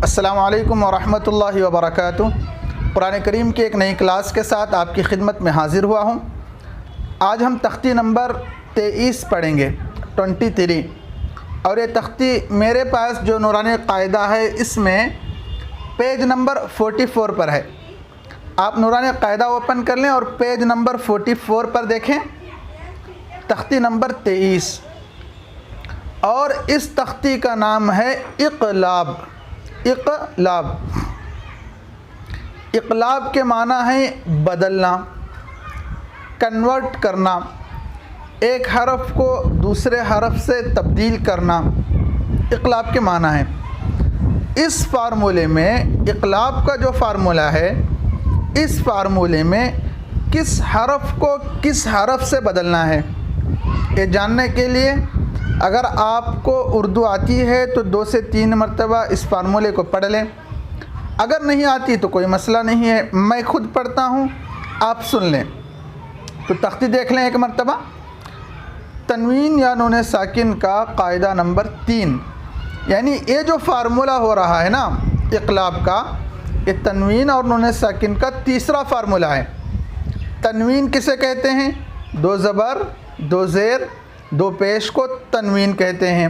अस्सलामुअलैकुम वरहमतुल्लाहि वबरकातुहू। कुरान करीम की एक नई क्लास के साथ आपकी खिदमत में हाज़िर हुआ हूँ। आज हम तख्ती नंबर 23 पढ़ेंगे 23, और ये तख्ती मेरे पास जो नूरानी कायदा है इसमें पेज नंबर 44 पर है। आप नूरानी कायदा ओपन कर लें और पेज नंबर 44 पर देखें, तख्ती नंबर 23, और इस तख्ती का नाम है इक़लाब। इक़लाब, इक़लाब के माना है बदलना, कन्वर्ट करना, एक हरफ को दूसरे हरफ से तब्दील करना, इक़लाब के माना है। इस फार्मूले में, इक़लाब का जो फार्मूला है, इस फार्मूले में किस हरफ को किस हरफ से बदलना है, ये जानने के लिए अगर आपको उर्दू आती है तो 2 से 3 मरतबा इस फार्मूले को पढ़ लें। अगर नहीं आती तो कोई मसला नहीं है, मैं खुद पढ़ता हूँ, आप सुन लें। तो तख्ती देख लें एक मरतबा। तनवीन या नून साकिन का कायदा नंबर 3, यानी ये जो फार्मूला हो रहा है ना इक़लाब का, ये तनवीन और नून साकिन का तीसरा फार्मूला है। तनवीन किसे कहते हैं? 2 ज़बर 2 ज़ेर 2 पेश को तनवीन कहते हैं।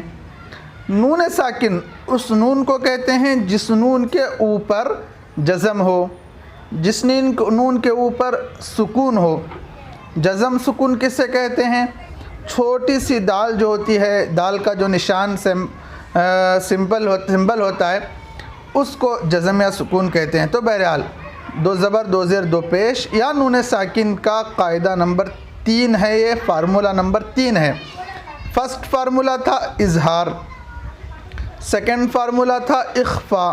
नून साकिन उस नून को कहते हैं जिस नून के ऊपर जज़म हो, जिस नून के ऊपर सुकून हो। जज़म सुकून किसे कहते हैं? छोटी सी दाल जो होती है, दाल का जो निशान सिंबल होता है, उसको जज़म या सुकून कहते हैं। तो बहरहाल 2 ज़बर 2 ज़ेर 2 पेश या नून साकिन का कायदा नंबर 3 है, ये फार्मूला नंबर 3 है। फर्स्ट फार्मूला था इजहार, सेकंड फार्मूला था इख्फा,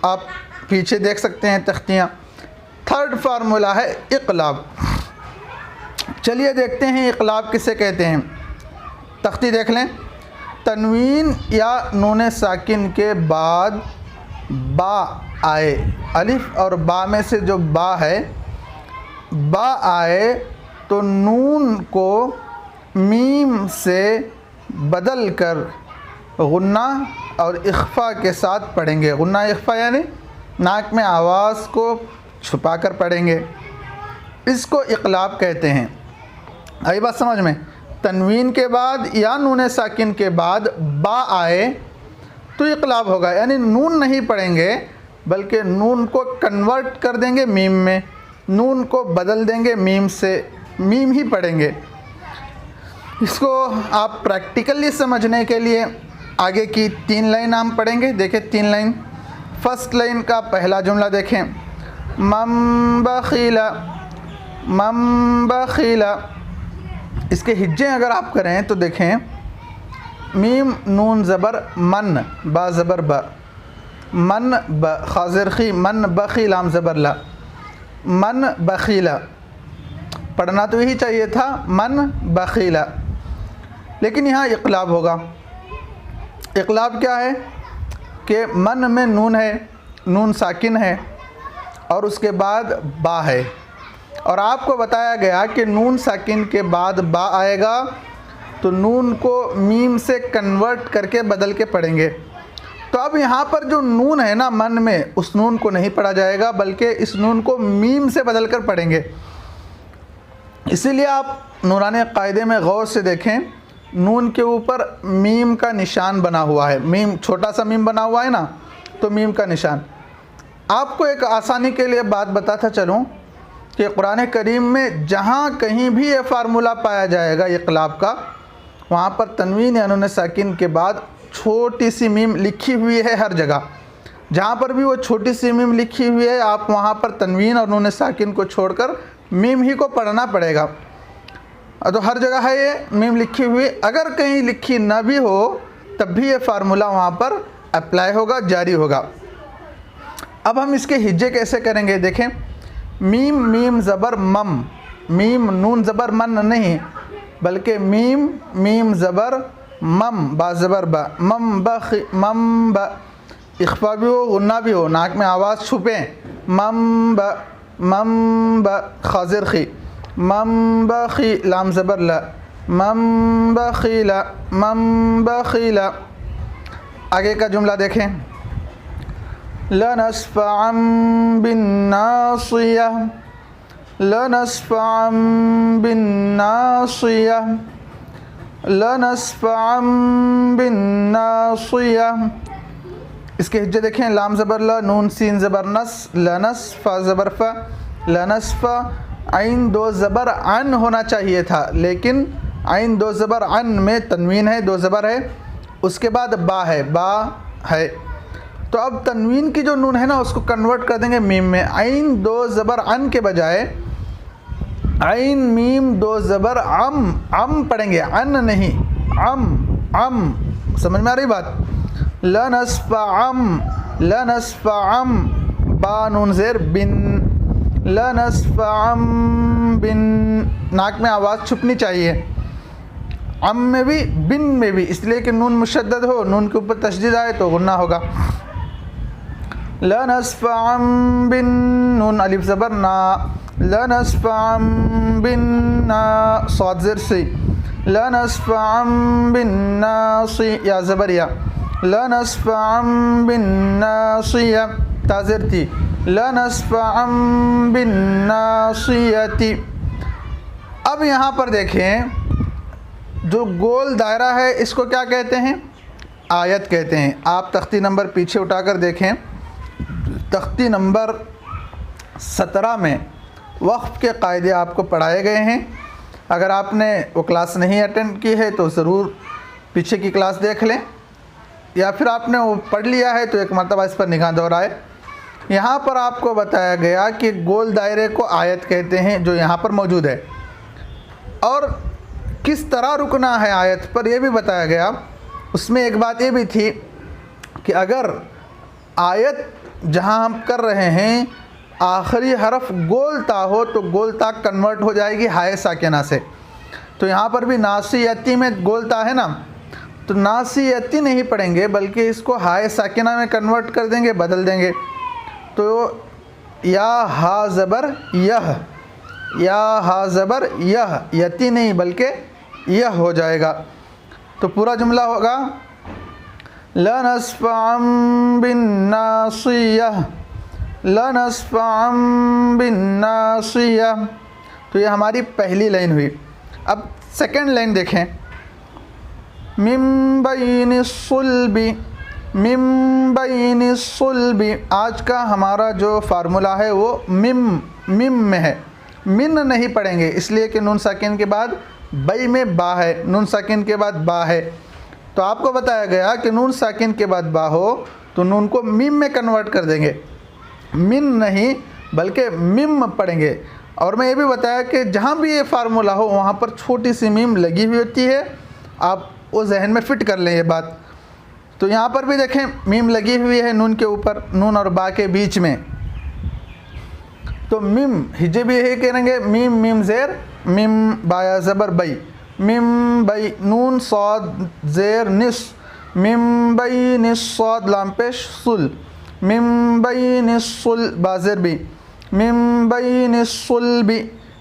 आप पीछे देख सकते हैं तख्तियाँ। थर्ड फार्मूला है इक़लाब। चलिए देखते हैं इक़लाब किसे कहते हैं। तख्ती देख लें। तनवीन या नून साकिन के बाद बा आए, अलिफ और बा में से जो बा है, बा आए तो नून को मीम से बदल कर गुन्ना और इख्फा के साथ पढ़ेंगे। गुन्ना इख्फा यानी नाक में आवाज़ को छुपा कर पढ़ेंगे, इसको इक़लाब कहते हैं। आई बात समझ में? तनवीन के बाद या नून साकिन के बाद बा आए तो इक़लाब होगा, यानी नून नहीं पढ़ेंगे बल्कि नून को कन्वर्ट कर देंगे मीम में, नून को बदल देंगे मीम से, मीम ही पढ़ेंगे। इसको आप प्रैक्टिकली समझने के लिए आगे की 3 लाइन हम पढ़ेंगे। देखें 3 लाइन। फर्स्ट लाइन का पहला जुमला देखें, मम बखीला, मम बखीला। इसके हिज्जे अगर आप करें तो देखें, मीम नून ज़बर मन, बा ज़बर बा, मन ब खाज़िर खी, मन बखीलाम ज़बर ला, मन बखीला। पढ़ना तो यही चाहिए था, मन बखीला, लेकिन यहाँ इक़लाब होगा। इक़लाब क्या है कि मन में नून है, नून साकिन है, और उसके बाद बा है, और आपको बताया गया कि नून साकिन के बाद बा आएगा तो नून को मीम से कन्वर्ट करके बदल के पढ़ेंगे। तो अब यहाँ पर जो नून है ना मन में, उस नून को नहीं पढ़ा जाएगा बल्कि इस नून को मीम से बदल कर पढ़ेंगे। इसीलिए आप नूरानी कायदे में गौर से देखें, नून के ऊपर मीम का निशान बना हुआ है, मीम छोटा सा मीम बना हुआ है ना, तो मीम का निशान। आपको एक आसानी के लिए बात बताता चलूँ कि कुरान करीम में जहाँ कहीं भी ये फार्मूला पाया जाएगा इक़लाब का, वहाँ पर तनवीन या नून साकिन के बाद छोटी सी मीम लिखी हुई है हर जगह। जहाँ पर भी वो छोटी सी मीम लिखी हुई है, आप वहाँ पर तनवीन और नून साकिन को छोड़कर मीम ही को पढ़ना पड़ेगा। तो हर जगह है ये मीम लिखी हुई। अगर कहीं लिखी ना भी हो तब भी ये फार्मूला वहाँ पर अप्लाई होगा, जारी होगा। अब हम इसके हिज्जे कैसे करेंगे देखें। मीम मीम ज़बर मम, मीम नून ज़बर मन नहीं बल्कि मीम मीम ज़बर मम, बा ज़बर बा, मम ब, मम ब। इख्फा भी हो, गुन्ना भी हो, नाक में आवाज़ छुपें, मम ब, मम ब खाज़िर खी, मम बखी लाम ज़बर ला, मम बखीला, मम बखीला। आगे का जुमला देखें, लनस्फ़अम बिन्नासियह, लनस्फ़अम बिन्नासियह, लनस्फ़अम बिन्नासियह। इसके हिज्जे देखें, लाम ज़बर ल, नून सीन ज़बर नस, लनस फ़ा ज़बर फ़, लनस्फ़। आइन दो ज़बर अन होना चाहिए था, लेकिन आइन दो ज़बर अन में तनवीन है, दो ज़बर है, उसके बाद बा है, बा है। तो अब तनवीन की जो नून है ना, उसको कन्वर्ट कर देंगे मीम में। आइन दो ज़बर अन के बजाय आइन मीम दो ज़बर अम पढ़ेंगे, अन नहीं, अम। समझ में आ रही बात? लनस्फ़अम, लनस्फ़अम, बा नून ज़ेर बिन, लनस्फ़अम बिन। नाक में आवाज़ छुपनी चाहिए, अम में भी बिन में भी, इसलिए कि नून मुशद्दद हो, नून के ऊपर तशदीद आए तो गुन्ना होगा। लनस्फ़अम बिन, नून अलिफ ज़बर ना, लनस्फ़अम बिन ना, सौद ज़ेर सी, लनस्फ़अम बिन नासी, या ज़बर या, लनस्फ़अम बिन नासिया, ता ज़ेर ती, लनस्फ़अम बिन नासियति। अब यहाँ पर देखें, जो गोल दायरा है इसको क्या कहते हैं? आयत कहते हैं। आप तख्ती नंबर पीछे उठाकर देखें, तख्ती नंबर 17 में वक्फ़ के कायदे आपको पढ़ाए गए हैं। अगर आपने वो क्लास नहीं अटेंड की है तो ज़रूर पीछे की क्लास देख लें, या फिर आपने वो पढ़ लिया है तो एक मरतबा इस पर निगाह दौड़ाए। यहाँ पर आपको बताया गया कि गोल दायरे को आयत कहते हैं, जो यहाँ पर मौजूद है, और किस तरह रुकना है आयत पर यह भी बताया गया। उसमें एक बात ये भी थी कि अगर आयत जहाँ हम कर रहे हैं आखिरी हरफ गोलता हो तो गोलता कन्वर्ट हो जाएगी हाय साकिना से। तो यहाँ पर भी नासियती में गोलता है ना, तो नासियती नहीं पढ़ेंगे बल्कि इसको हाय साकिना में कन्वर्ट कर देंगे, बदल देंगे। तो या हा ज़बर यह, या हा ज़बर यह, यती नहीं बल्कि यह हो जाएगा। तो पूरा जुमला होगा लनस्फ़अम बिन्नासियह, लनस्फ़अम बिन्नासियह। तो ये हमारी पहली लाइन हुई। अब सेकंड लाइन देखें, मिम बैनिस्सुल्बि, मिम बैनिस्सुल्बि। आज का हमारा जो फार्मूला है वो मिम में है, मिन नहीं पढ़ेंगे, इसलिए कि नून साकिन के बाद बई में बा है, नून साकिन के बाद बा है। तो आपको बताया गया कि नून साकिन के बाद बा हो तो नून को मीम में कन्वर्ट कर देंगे, मिन नहीं बल्कि मिम पढ़ेंगे। और मैं ये भी बताया कि जहाँ भी ये फार्मूला हो वहाँ पर छोटी सी मीम लगी हुई होती है, आप वो जहन में फ़िट कर लें ये बात। तो यहाँ पर भी देखें मीम लगी हुई है नून के ऊपर, नून और बा के बीच में। तो मिम हिजे भी यही करेंगे, मीम मीम ज़ेर मिम, बाया ज़बर बई, मिम बई, नून सौद ज़ेर निस, मिम बई निस सौद लाम पेश सुल, मिम बई निस सुल बाज़ेर बी, मिम बई निस सुल बी,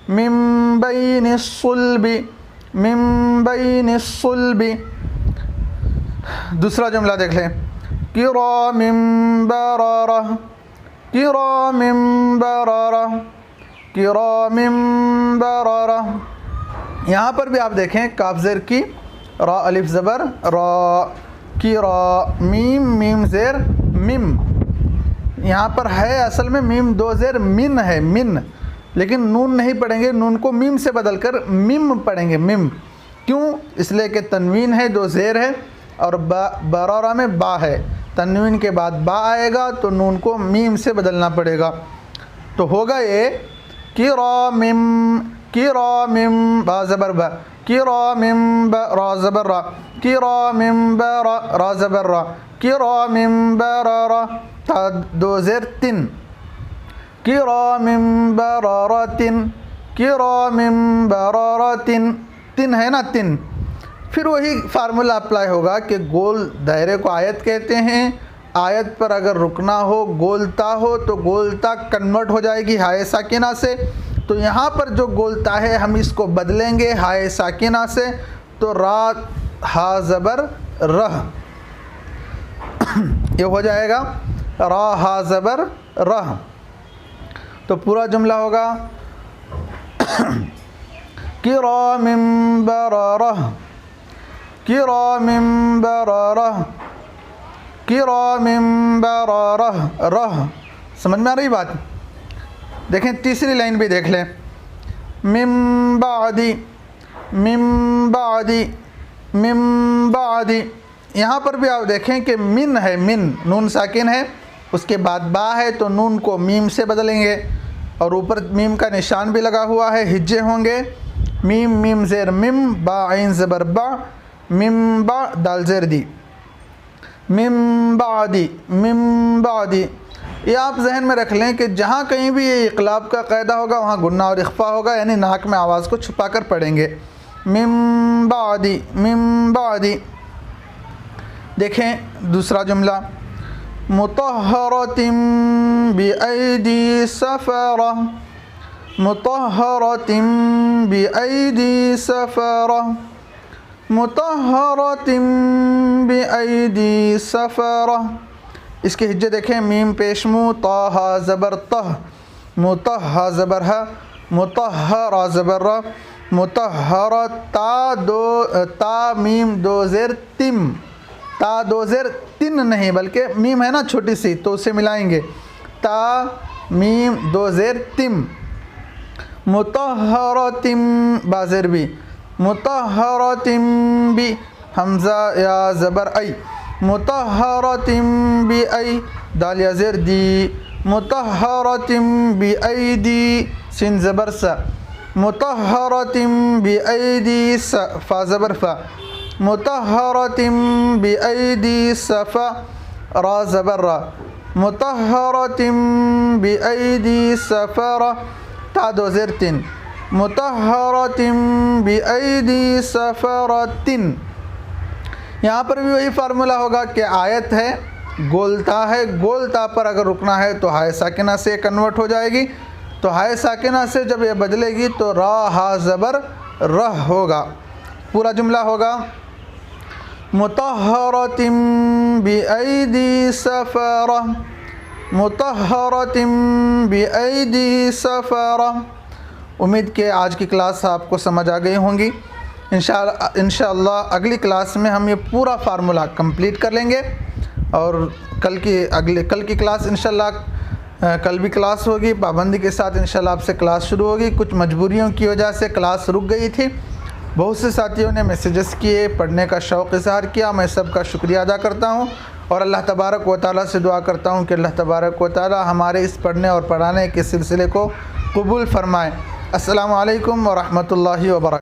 मिम बई निस सुल बी, मिम बई निस सुल बी। दूसरा जुमला देख लें, किरामिम बरारह, किरामिम बरारह, किरामिम बरारह। यहाँ पर भी आप देखें काफ ज़ेर की, रा अलिफ ज़बर रा, किरा, मीम मीम ज़ेर मिम। यहाँ पर है असल में मीम दो ज़ेर मिन है, मिन, लेकिन नून नहीं पढ़ेंगे, नून को मीम से बदल कर मिम पढ़ेंगे, मिम। क्यों? इसलिए कि तनवीन है, दो ज़ेर है, और बरारा में बा है, तनवीन के बाद बा आएगा तो नून को मीम से बदलना पड़ेगा। तो होगा ये किरामिम, किरामिम बा ज़बर बा, किरामिम ब रा ज़बर रा, किरामिम ब रा ज़बर रा, किरामिम बरारा, ता दो ज़ेर तिन, किरामिम बरारातिन, किरामिम बरारातिन, तिन है ना, तिन। फिर वही फार्मूला अप्लाई होगा कि गोल दायरे को आयत कहते हैं। आयत पर अगर रुकना हो, गोलता हो, तो गोलता कन्वर्ट हो जाएगी हाय साकिना से। तो यहाँ पर जो गोलता है हम इसको बदलेंगे हाय साकिना से, तो रा हा ज़बर रह, ये हो जाएगा रा हा ज़बर रह। तो पूरा जुमला होगा किरामिम बररह, किरामिम बररह, किरामिम बररह, रह। समझ में आ रही बात? देखें तीसरी लाइन भी देख लें, मिम बादी, मिम बादी, मिम बादी। यहाँ पर भी आप देखें कि मिन है, मिन नून साकिन है, उसके बाद बा है तो नून को मीम से बदलेंगे और ऊपर मीम का निशान भी लगा हुआ है, हिज्जे होंगे। मीम मीम ज़ेर मिम, बा आइन ज़बर बा, मिम बा दाल ज़ेर दी, मिम बादी, मिम बादी। ये आप जहन में रख लें कि जहाँ कहीं भी ये इक़लाब का क़ायदा होगा वहाँ गुन्ना और इख्फ़ा होगा, यानी नाक में आवाज़ को छुपा कर पढ़ेंगे। मिम बादी, मिम बादी। देखें दूसरा जुमला, मुतहरतिम बिअयदी सफ़रा, मुतहरतिम बिअयदी सफ़रा, मुतहरतिम बिअयदी सफ़रा। इसके हिज्जे देखें, मीम पेशमू, ता हा ज़बर तह, मुतह ज़बर हा, मुतहर ज़बर रा, मुतहर, ता मीम दो ज़ेर तिम, ता दो ज़ेर तिन नहीं बल्कि मीम है ना छोटी सी तो उसे मिलाएंगे, ता मीम दो ज़ेर तिम। मुतहरतिम बाज़ेर भी, मुतहरतिम भी, हमज़ा या ज़बर आई, मुतहरतिम बी आई, दाल या ज़ेर दी, मुतहरतिम बी आई दी, सिन ज़बर सा, मुतहरतिम B I the, फ़ा ज़बर फ़ा, मुतहरतिम B I दी सफ़ा, रा ज़बर रा, मुतहरतिम बी आई दी सफ़रा, ता दो ज़ेर तिन, मुतहरतिम बी आई दी सफ़रतिन। यहाँ पर भी वही फार्मूला होगा कि आयत है, गोलता है, गोलता पर अगर रुकना है तो हाय साकिना से कन्वर्ट हो जाएगी। तो हाय साकिना से जब ये बदलेगी तो रा हा ज़बर रह होगा। पूरा जुमला होगा मुतहरतिम बिअयदी सफ़रा, मुतहरतिम बिअयदी सफ़रा। उम्मीद के आज की क्लास आपको समझ आ गई होंगी। इंशाअल्लाह अगली क्लास में हम ये पूरा फार्मूला कंप्लीट कर लेंगे और कल की क्लास इंशाअल्लाह कल भी क्लास होगी, पाबंदी के साथ इंशाअल्लाह आपसे क्लास शुरू होगी। कुछ मजबूरियों की वजह से क्लास रुक गई थी। बहुत से साथियों ने मैसेजेस किए, पढ़ने का शौक़ इज़हार किया, मैं सबका शुक्रिया अदा करता हूँ और अल्लाह तबारक व तआला से दुआ करता हूँ कि अल्लाह तबारक व तआला हमारे इस पढ़ने और पढ़ाने के सिलसिले को कबूल फ़रमाए। अस्सलामु अलैकुम व रहमतुल्लाहि व बरकातहू।